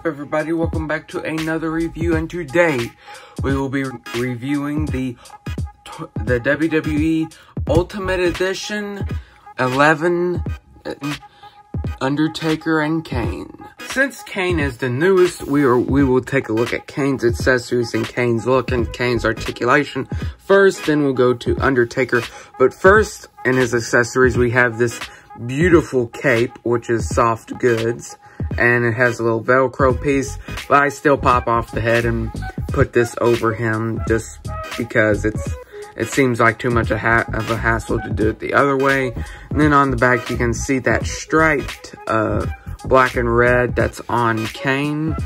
up, everybody? Welcome back to another review, and today we will be reviewing the WWE Ultimate Edition 11 Undertaker and Kane. Since Kane is the newest, we will take a look at Kane's accessories and Kane's look and Kane's articulation first. Then we'll go to Undertaker. But first, in his accessories, we have this beautiful cape, which is soft goods, and it has a little Velcro piece, but I still pop off the head and put this over him just because it seems like too much of a hassle to do it the other way. And then on the back you can see that striped black and red that's on Kane,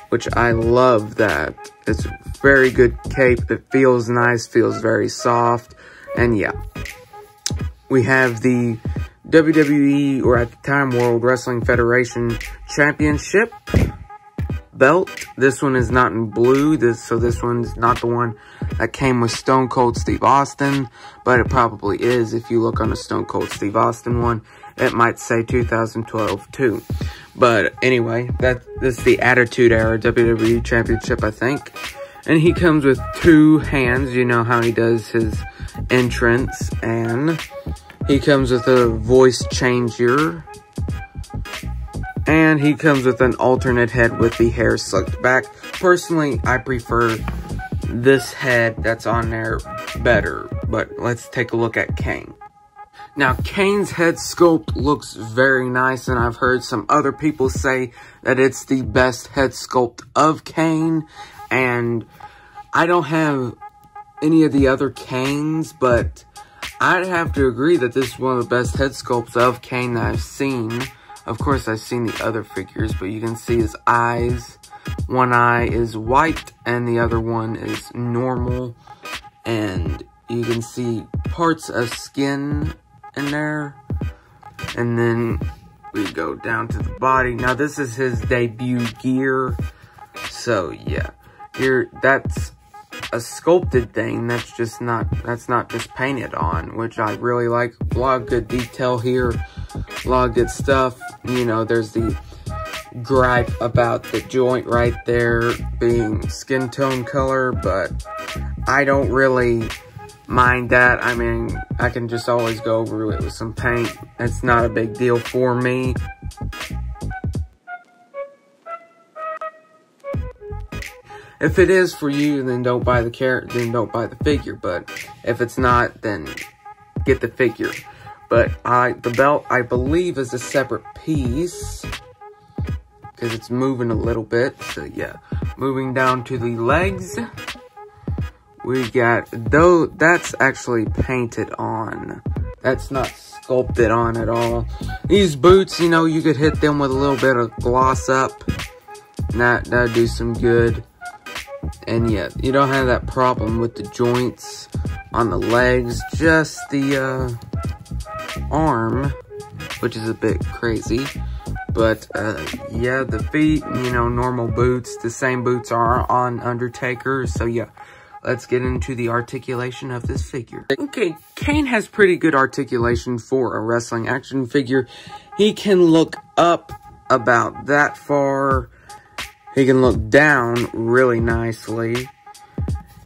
which I love that. It's a very good cape. It feels nice, feels very soft, and yeah. We have the WWE, or at the time, World Wrestling Federation Championship belt. This one is not in blue, so this one's not the one that came with Stone Cold Steve Austin, but it probably is. If you look on the Stone Cold Steve Austin one, it might say 2012 too. But anyway, this is the Attitude Era WWE Championship, I think. And he comes with two hands. You know how he does his entrance, and he comes with a voice changer, and he comes with an alternate head with the hair slicked back. Personally, I prefer this head that's on there better, but let's take a look at Kane. Now, Kane's head sculpt looks very nice, and I've heard some other people say that it's the best head sculpt of Kane, and I don't have any of the other Kanes, but I'd have to agree that this is one of the best head sculpts of Kane that I've seen. Of course, I've seen the other figures, but you can see his eyes. One eye is white, and the other one is normal. And you can see parts of skin in there. And then we go down to the body. Now, this is his debut gear. So, yeah. Here, that's a sculpted thing. That's not just painted on, which I really like. A lot of good detail here, a lot of good stuff. You know, there's the gripe about the joint right there being skin tone color, but I don't really mind that. I mean, I can just always go over it with some paint. It's not a big deal for me. If it is for you, then don't buy the figure. But if it's not, then get the figure. But the belt, I believe, is a separate piece, because it's moving a little bit. So yeah, moving down to the legs, we got, though that's actually painted on. That's not sculpted on at all. These boots, you know, you could hit them with a little bit of gloss up, and that'd do some good. And yeah, you don't have that problem with the joints on the legs, just the arm, which is a bit crazy. But yeah, the feet, you know, normal boots. The same boots are on Undertaker. So yeah, let's get into the articulation of this figure. Okay, Kane has pretty good articulation for a wrestling action figure. He can look up about that far. He can look down really nicely.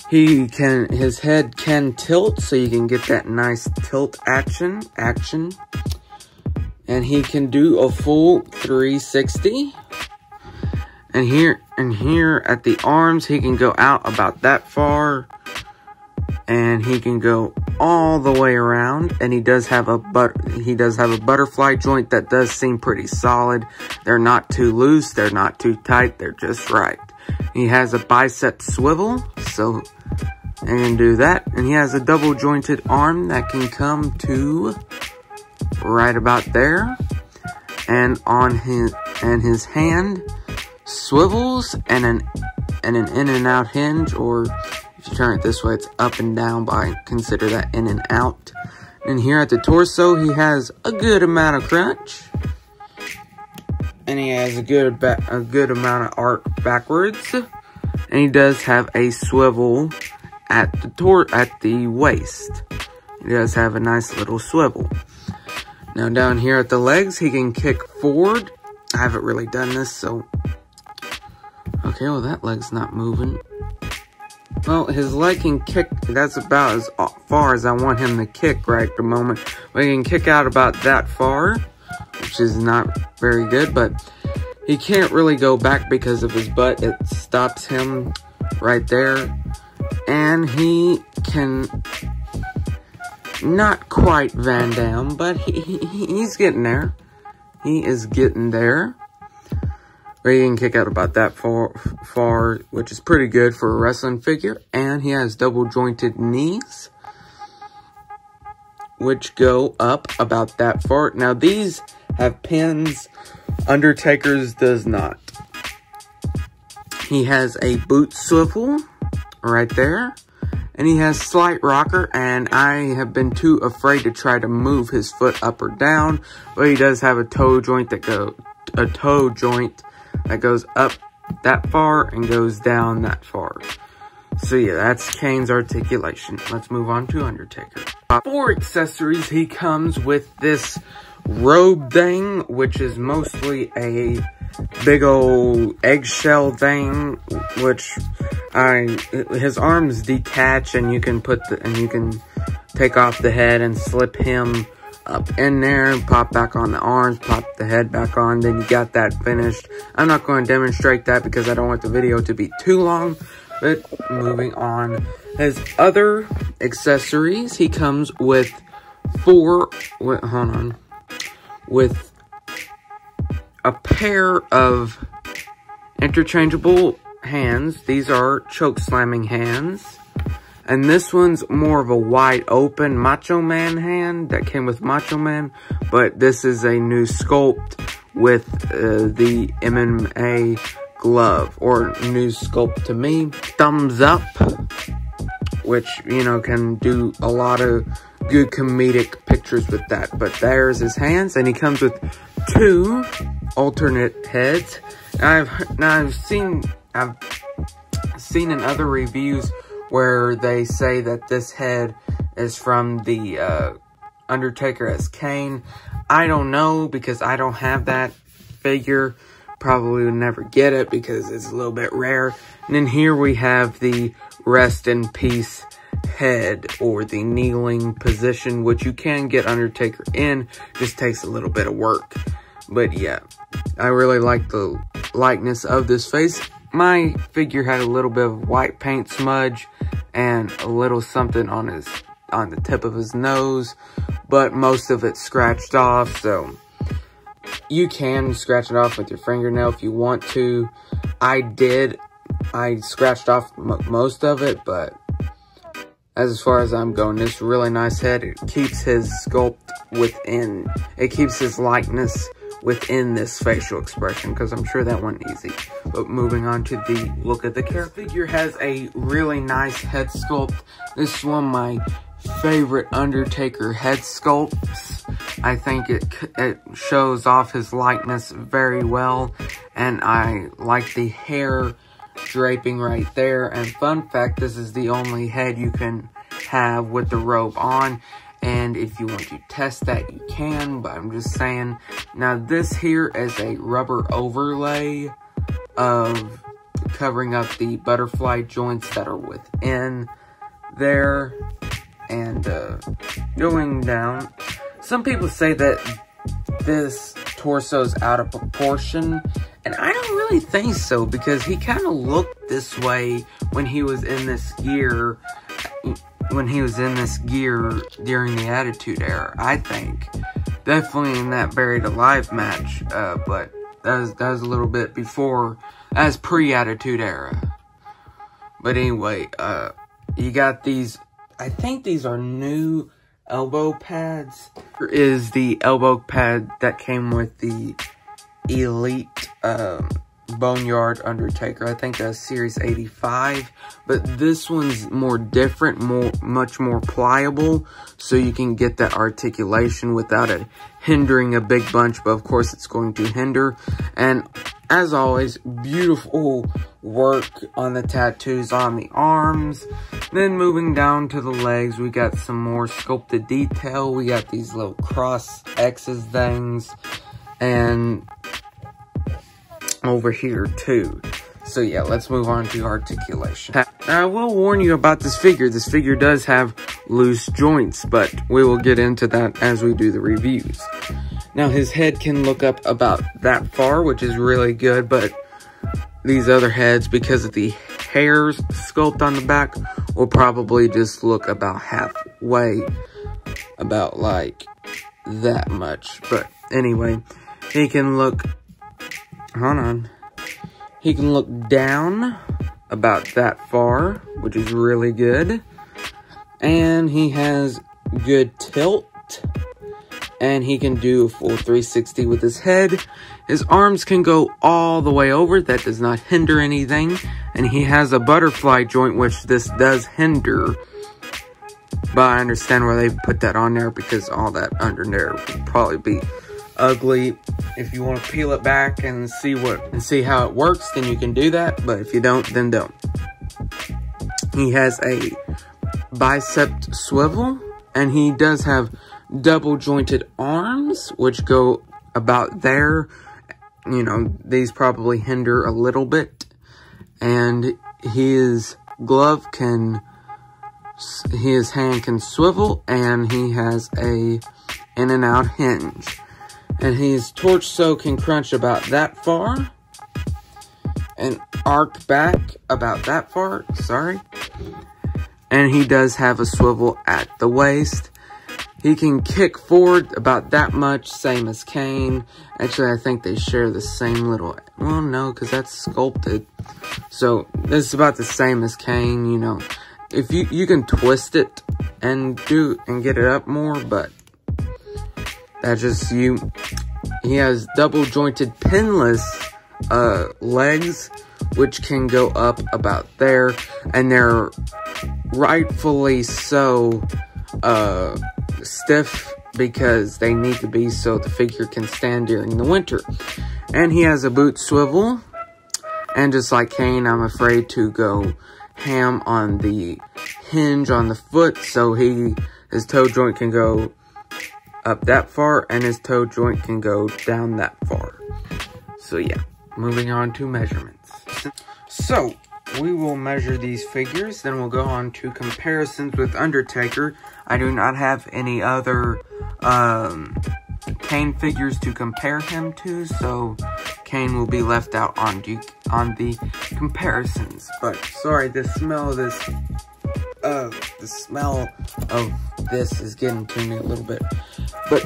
His head can tilt, so you can get that nice tilt action. And he can do a full 360. And here at the arms, he can go out about that far. And he can go all the way around, and he does have a butterfly joint that does seem pretty solid. They're not too loose, they're not too tight, they're just right. He has a bicep swivel, so I can do that. And he has a double jointed arm that can come to right about there. And his hand swivels, and an in and out hinge, or if you turn it this way, it's up and down, but I consider that in and out. And here at the torso, he has a good amount of crunch. And he has a good amount of arc backwards. And he does have a swivel at the waist. He does have a nice little swivel. Now down here at the legs, he can kick forward. I haven't really done this, so Okay, well, that leg's not moving. Well, his leg can kick, that's about as far as I want him to kick right at the moment. But he can kick out about that far, which is not very good, but he can't really go back because of his butt. It stops him right there. And he can, not quite Van Damme, but he's getting there. He is getting there. But he can kick out about that far, which is pretty good for a wrestling figure. And he has double jointed knees, which go up about that far. Now these have pins. Undertaker's does not. He has a boot swivel right there. And he has slight rocker, and I have been too afraid to try to move his foot up or down. But he does have a toe joint that goes up that far and goes down that far. So yeah, that's Kane's articulation. Let's move on to Undertaker. For accessories, he comes with this robe thing, which is mostly a big old eggshell thing, which his arms detach, and you can take off the head and slip him up in there and pop back on the arms, pop the head back on, then you got that finished. I'm not going to demonstrate that because I don't want the video to be too long, but moving on. His other accessories, he comes with with a pair of interchangeable hands. These are choke slamming hands. And this one's more of a wide open Macho Man hand that came with Macho Man. But this is a new sculpt with the MMA glove. Or new sculpt to me. Thumbs up. Which, you know, can do a lot of good comedic pictures with that. But there's his hands. And he comes with 2 alternate heads. I've seen in other reviews where they say that this head is from the Undertaker as Kane. I don't know because I don't have that figure. Probably would never get it because it's a little bit rare. And then here we have the rest in peace head, or the kneeling position, which you can get Undertaker in. Just takes a little bit of work. But yeah, I really like the likeness of this face. My figure had a little bit of white paint smudge and a little something on the tip of his nose, but most of it scratched off, so you can scratch it off with your fingernail if you want to. I scratched off most of it, but as far as I'm going, this really nice head. It keeps his sculpt within, it keeps his likeness within this facial expression, because I'm sure that wasn't easy. But moving on to the look of the character. Figure has a really nice head sculpt. This is one of my favorite Undertaker head sculpts. I think it shows off his likeness very well, and I like the hair draping right there. And fun fact, this is the only head you can have with the robe on. And if you want to test that, you can, but I'm just saying. Now, this here is a rubber overlay of covering up the butterfly joints that are within there. And going down, some people say that this torso's out of proportion, and I don't really think so, because he kind of looked this way when he was in this gear. During the Attitude Era, I think. Definitely in that Buried Alive match, but that was a little bit before, as pre-Attitude Era. But anyway, you got these, I think these are new elbow pads. Here is the elbow pad that came with the Elite, Boneyard Undertaker. I think that's Series 85, but this one's more different, much more pliable, so you can get that articulation without it hindering a big bunch, but of course it's going to hinder. And as always, beautiful work on the tattoos on the arms. Then moving down to the legs, we got some more sculpted detail. We got these little cross X's things, and over here too. So yeah, let's move on to articulation. I will warn you about this figure. This figure does have loose joints, but we will get into that as we do the reviews. Now, his head can look up about that far, which is really good, but these other heads, because of the hair sculpt on the back, will probably just look about halfway, about like that much. But anyway, he can look, hold on, he can look down about that far, which is really good. And he has good tilt. And he can do a full 360 with his head. His arms can go all the way over. That does not hinder anything. And he has a butterfly joint, which this does hinder. But I understand why they put that on there, because all that under there would probably be ugly. If you want to peel it back and see how it works, then you can do that. But if you don't, then don't. He has a bicep swivel, and he does have double jointed arms, which go about there. You know, these probably hinder a little bit. And his hand can swivel, and he has a in and out hinge. And his torso can crunch about that far, and arc back about that far, sorry. And he does have a swivel at the waist. He can kick forward about that much, same as Kane. Actually, I think they share the same little, well, no, because that's sculpted. So, this is about the same as Kane, you know. If you can twist it and get it up more, but that's just you. He has double jointed pinless legs, which can go up about there, and they're rightfully so stiff, because they need to be so the figure can stand during the winter. And he has a boot swivel, and just like Kane, I'm afraid to go ham on the hinge on the foot, so his toe joint can go up that far, and his toe joint can go down that far. So yeah, moving on to measurements. So we will measure these figures, then we'll go on to comparisons with Undertaker. I do not have any other Kane figures to compare him to, so Kane will be left out on the comparisons. But sorry, the smell of this is getting to me a little bit. But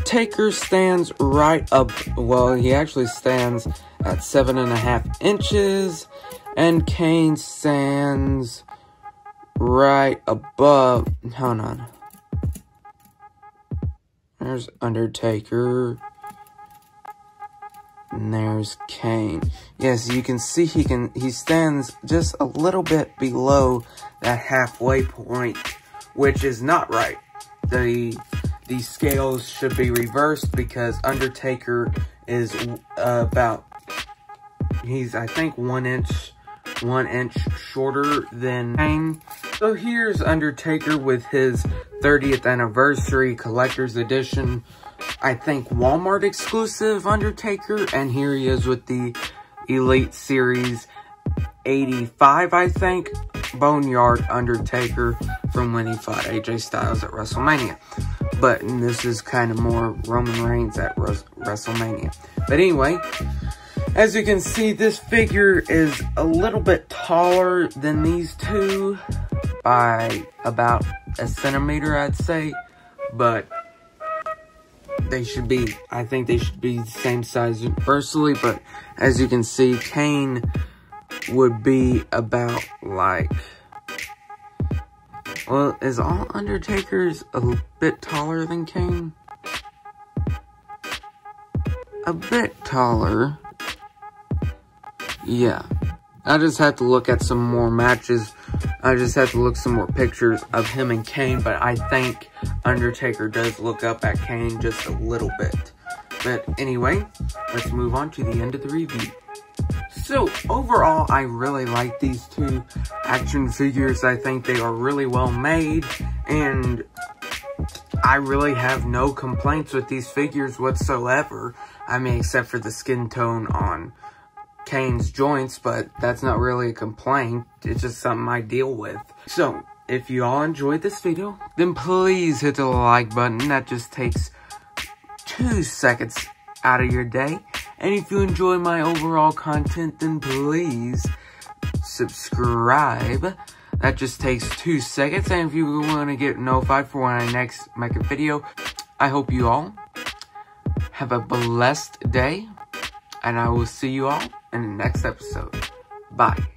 Taker stands right up, well, he actually stands at 7.5 inches, and Kane stands right above, hold on, there's Undertaker, and there's Kane. Yes, you can see he stands just a little bit below that halfway point, which is not right. The scales should be reversed, because Undertaker is about, he's I think 1 inch shorter than Kane. So here's Undertaker with his 30th anniversary collector's edition, I think Walmart exclusive Undertaker, and here he is with the Elite Series 85, I think, Boneyard Undertaker from when he fought AJ Styles at WrestleMania. But this is kind of more Roman Reigns at WrestleMania. But anyway, as you can see, this figure is a little bit taller than these two by about a centimeter, I'd say. But they should be, I think they should be the same size universally. But as you can see, Kane would be about like, well, is all Undertakers a bit taller than Kane? A bit taller. Yeah. I just have to look at some more matches. I just have to look some more pictures of him and Kane, but I think Undertaker does look up at Kane just a little bit. But anyway, let's move on to the end of the review. So, overall, I really like these two action figures. I think they are really well made, and I really have no complaints with these figures whatsoever. I mean, except for the skin tone on Kane's joints, but that's not really a complaint. It's just something I deal with. So, if you all enjoyed this video, then please hit the like button. That just takes 2 seconds out of your day. And if you enjoy my overall content, then please subscribe. That just takes 2 seconds. And if you want to get notified for when I next make a video, I hope you all have a blessed day. And I will see you all in the next episode. Bye.